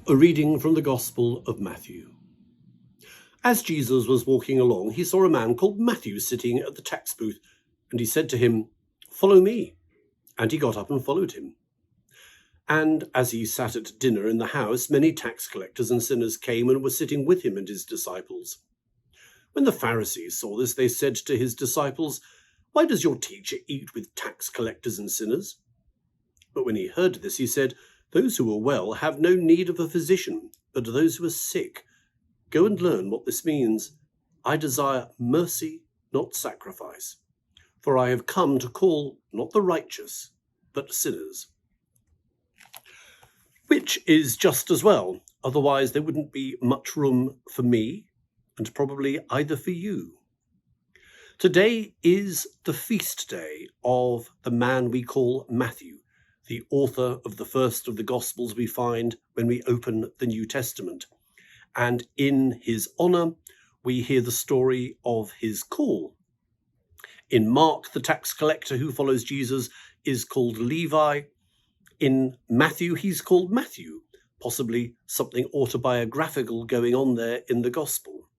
A reading from the Gospel of Matthew. As Jesus was walking along, he saw a man called Matthew sitting at the tax booth, and he said to him, "Follow me." And he got up and followed him. And as he sat at dinner in the house, many tax collectors and sinners came and were sitting with him and his disciples. When the Pharisees saw this, they said to his disciples, "Why does your teacher eat with tax collectors and sinners?" But when he heard this, he said, "Those who are well have no need of a physician, but those who are sick. Go and learn what this means. I desire mercy, not sacrifice. For I have come to call not the righteous, but sinners." Which is just as well, otherwise there wouldn't be much room for me, and probably either for you. Today is the feast day of the man we call Matthew, the author of the first of the Gospels we find when we open the New Testament. And in his honor, we hear the story of his call. In Mark, the tax collector who follows Jesus is called Levi. In Matthew, he's called Matthew, possibly something autobiographical going on there in the Gospel.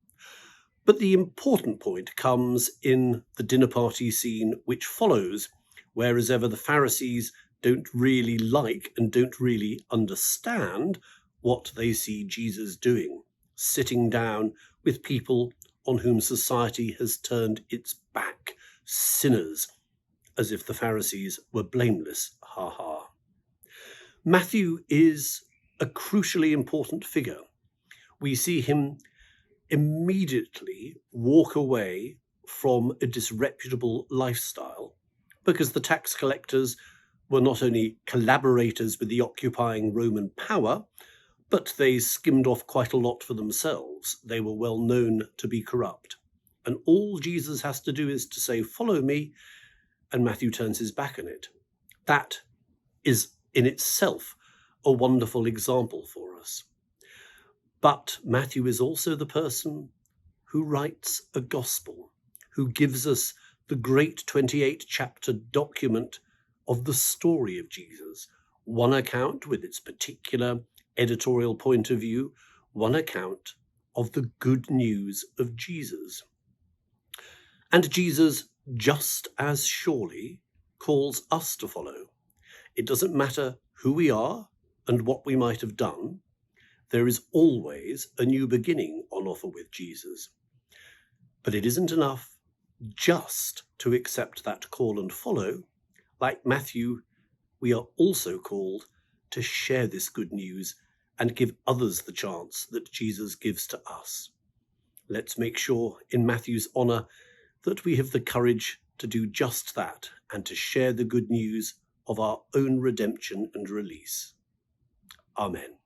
But the important point comes in the dinner party scene which follows, whereas ever the Pharisees don't really like and don't really understand what they see Jesus doing, sitting down with people on whom society has turned its back, sinners, as if the Pharisees were blameless, ha ha. Matthew is a crucially important figure. We see him immediately walk away from a disreputable lifestyle because the tax collectors were not only collaborators with the occupying Roman power, but they skimmed off quite a lot for themselves. They were well known to be corrupt. And all Jesus has to do is to say, "Follow me," and Matthew turns his back on it. That is in itself a wonderful example for us. But Matthew is also the person who writes a gospel, who gives us the great 28-chapter document of the story of Jesus. One account with its particular editorial point of view, one account of the good news of Jesus. And Jesus just as surely calls us to follow. It doesn't matter who we are and what we might have done. There is always a new beginning on offer with Jesus. But it isn't enough just to accept that call and follow. Like Matthew, we are also called to share this good news and give others the chance that Jesus gives to us. Let's make sure in Matthew's honor that we have the courage to do just that and to share the good news of our own redemption and release. Amen.